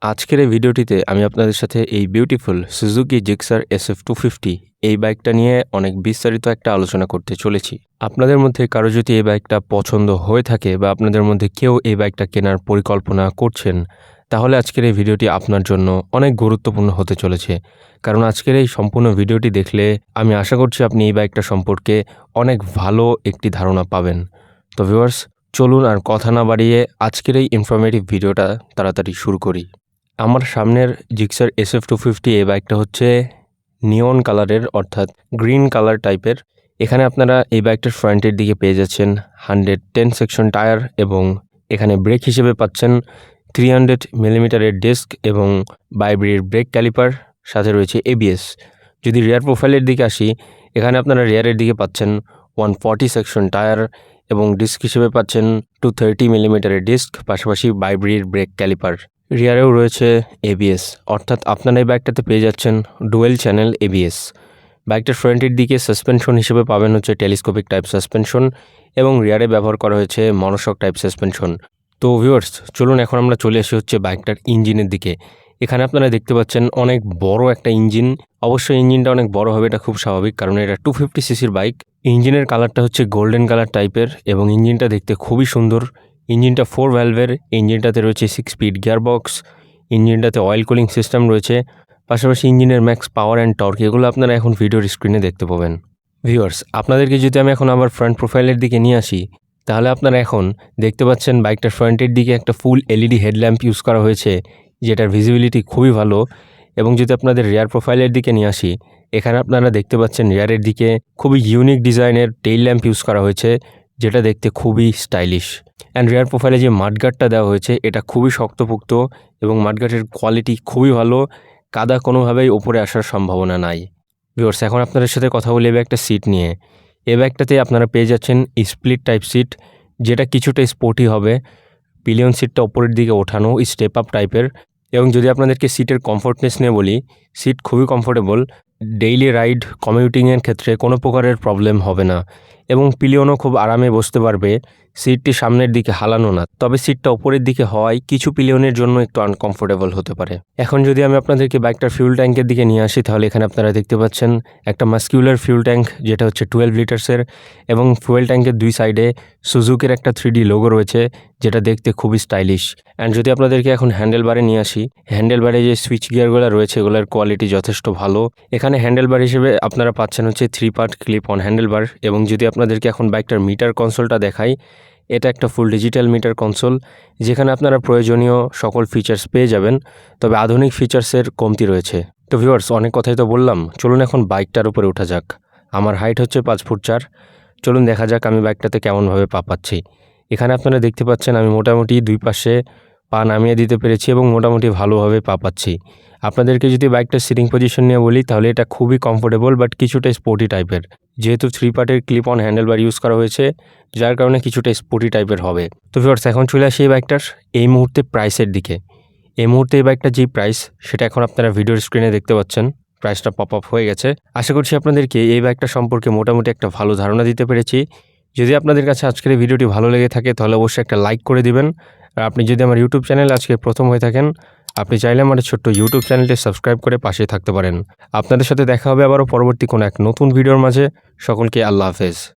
আজকের এই ভিডিওটিতে আমি আপনাদের সাথে এই বিউটিফুল সুজুকি জিক্সার SF250 এই বাইকটা নিয়ে অনেক বিস্তারিত একটা আলোচনা করতে চলেছি। আপনাদের মধ্যে কারো যদি এই বাইকটা পছন্দ হয়ে থাকে বা আপনাদের মধ্যে কেউ এই বাইকটা কেনার পরিকল্পনা করছেন, তাহলে আজকের এই ভিডিওটি আপনার জন্য অনেক গুরুত্বপূর্ণ হতে চলেছে। কারণ আজকের এই সম্পূর্ণ ভিডিওটি দেখলে আমি আশা করছি আপনি এই বাইকটা সম্পর্কে অনেক ভালো একটি ধারণা পাবেন। তো ভিউয়ার্স, চলুন আর কথা না বাড়িয়ে আজকের এই ইনফরমেটিভ ভিডিওটা তাড়াতাড়ি শুরু করি। আমার সামনের জিক্সার SF250 এই বাইকটা হচ্ছে নিয়ন কালারের, অর্থাৎ গ্রিন কালার টাইপের। এখানে আপনারা এই বাইকটার ফ্রন্টের দিকে পেয়ে যাচ্ছেন 110 সেকশন টায়ার এবং এখানে ব্রেক হিসেবে পাচ্ছেন 300 মিলিমিটারের ডিস্ক এবং বাইব্রির ব্রেক ক্যালিপার, সাথে রয়েছে ABS। যদি রিয়ার প্রোফাইলের দিকে আসি, এখানে আপনারা রিয়ারের দিকে পাচ্ছেন 140 সেকশন টায়ার এবং ডিস্ক হিসেবে পাচ্ছেন 230 মিলিমিটারের ডিস্ক, পাশাপাশি বাইব্রির ব্রেক ক্যালিপার। রিয়ারেও রয়েছে ABS, অর্থাৎ আপনারা এই বাইকটাতে পেয়ে যাচ্ছেন ডুয়েল চ্যানেল ABS। বাইকটার ফ্রন্টের দিকে সাসপেনশন হিসেবে পাবেন হচ্ছে টেলিস্কোপিক টাইপ সাসপেনশন এবং রিয়ারে ব্যবহার করা হয়েছে মনোশক টাইপ সাসপেনশন। তো ভিউয়ার্স, চলুন এখন আমরা চলে আসি হচ্ছে বাইকটার ইঞ্জিনের দিকে। এখানে আপনারা দেখতে পাচ্ছেন অনেক বড় একটা ইঞ্জিন। অবশ্যই ইঞ্জিনটা অনেক বড় হবে, এটা খুব স্বাভাবিক, কারণ এটা 250 সিসির বাইক। ইঞ্জিনের কালারটা হচ্ছে গোল্ডেন কালার টাইপের এবং ইঞ্জিনটা দেখতে খুবই সুন্দর। ইঞ্জিনটা 4 ভ্যালভের। ইঞ্জিনটাতে রয়েছে 6 স্পিড গিয়ারবক্স। ইঞ্জিনটাতে অয়েল কুলিং সিস্টেম রয়েছে, পাশাপাশি ইঞ্জিনের ম্যাক্স পাওয়ার অ্যান্ড টর্ক এগুলো আপনারা এখন ভিডিওর স্ক্রিনে দেখতে পাবেন। ভিউয়ার্স, আপনাদেরকে যদি আমি এখন আবার ফ্রন্ট প্রোফাইলের দিকে নিয়ে আসি, তাহলে আপনারা এখন দেখতে পাচ্ছেন বাইকটার ফ্রন্টের দিকে একটা ফুল LED হেডল্যাম্প ইউজ করা হয়েছে, যেটার ভিজিবিলিটি খুবই ভালো। এবং যদি আপনাদের রিয়ার প্রোফাইলের দিকে নিয়ে আসি, এখানে আপনারা দেখতে পাচ্ছেন রিয়ারের দিকে খুবই ইউনিক ডিজাইনের টেইল ল্যাম্প ইউজ করা হয়েছে, যেটা দেখতে খুবই স্টাইলিশ। অ্যান্ড রিয়ার প্রোফাইলে যে মাডগার্ডটা দেওয়া হয়েছে এটা খুবই শক্তপোক্ত এবং মাডগার্ডের কোয়ালিটি খুবই ভালো। কাদা কোনোভাবেই ওপরে আসার সম্ভাবনা নাই। ভিউয়ার্স, এখন আপনাদের সাথে কথা বলি এবার একটা সিট নিয়ে। এই ব্যাগটাতে আপনারা পেয়ে যাচ্ছেন স্প্লিট টাইপ সিট, যেটা কিছুটা স্পোর্টি হবে। পিলিয়ন সিটটা ওপরের দিকে ওঠানো, স্টেপ আপ টাইপের। এবং যদি আপনাদেরকে সিটের কমফোর্টনেস নিয়ে বলি, সিট খুবই কমফোর্টেবল। ডেইলি রাইড কমিউটিংয়ের ক্ষেত্রে কোনো প্রকারের প্রবলেম হবে না এবং পিলিয়নও খুব আরামে বসতে পারবে। সিটটি সামনের দিকে হালানো না, তবে সিটটা ওপরের দিকে হওয়ায় কিছু পিলিয়নের জন্য একটু আনকমফোর্টেবল হতে পারে। এখন যদি আমি আপনাদেরকে বাইকটার ফিউল ট্যাঙ্কের দিকে নিয়ে আসি, তাহলে এখানে আপনারা দেখতে পাচ্ছেন একটা মাস্কিউলার ফিউল ট্যাঙ্ক, যেটা হচ্ছে 12 লিটার্সের এবং ফুয়েল ট্যাঙ্কের দুই সাইডে সুজুকির একটা 3D লোগো রয়েছে, যেটা দেখতে খুবই স্টাইলিশ। অ্যান্ড যদি আপনাদেরকে এখন হ্যান্ডেল বারে নিয়ে আসি, হ্যান্ডেল বারে যে সুইচ গিয়ারগুলো রয়েছে এগুলোর কোয়ালিটি যথেষ্ট ভালো। এখানে হ্যান্ডেল বার হিসেবে আপনারা পাচ্ছেন হচ্ছে 3 পার্ট ক্লিপ অন হ্যান্ডেল বার। এবং যদি আপনাদেরকে এখন বাইকটার মিটার কনসোলটা দেখাই, এটা একটা ফুল ডিজিটাল মিটার কনসোল, যেখানে আপনারা প্রয়োজনীয় সকল ফিচার্স পেয়ে যাবেন, তবে আধুনিক ফিচার্সের কমতি রয়েছে। তো ভিউয়ার্স, অনেক কথাই তো বললাম, চলুন এখন বাইকটার উপরে ওঠা যাক। আমার হাইট হচ্ছে 5 ফুট 4। চলুন দেখা যাক আমি বাইকটাতে কেমনভাবে পা পাচ্ছি। এখানে আপনারা দেখতে পাচ্ছেন আমি মোটামুটি দুই পাশে পা নামিয়ে দিতে পেরেছি এবং মোটামুটি ভালোভাবে পা পাচ্ছি। আপনাদেরকে যদি বাইকটার সিটিং পজিশন নিয়ে বলি, তাহলে এটা খুবই কমফোর্টেবল বাট কিছুটা স্পোর্টি টাইপের। যেহেতু 3 পার্টের ক্লিপ অন হ্যান্ডেলবার ইউজ করা হয়েছে, যার কারণে কিছুটা স্পোর্টি টাইপের হবে। তো ভিউয়ার্স, এখন চলে আসি এই বাইকটার এই মুহূর্তে প্রাইসের দিকে। এই মুহূর্তে এই বাইকটার যে প্রাইস, সেটা এখন আপনারা ভিডিওর স্ক্রিনে দেখতে পাচ্ছেন। প্রাইসটা পপ আপ হয়ে গেছে। আশা করছি আপনাদেরকে এই বাইকটা সম্পর্কে মোটামুটি একটা ভালো ধারণা দিতে পেরেছি। যদি আপনাদের কাছে আজকের এই ভিডিওটি ভালো লেগে থাকে, তাহলে অবশ্যই একটা লাইক করে দিবেন। আর আপনি যদি আমার ইউটিউব চ্যানেলে আজকে প্রথম হয়ে থাকেন, আপনি চাইলে আমার ছোট্ট ইউটিউব চ্যানেলটি সাবস্ক্রাইব করে পাশে থাকতে পারেন। আপনাদের সাথে দেখা হবে আবারও পরবর্তী কোনো এক নতুন ভিডিওর মাঝে। সকলকে আল্লাহ হাফেজ।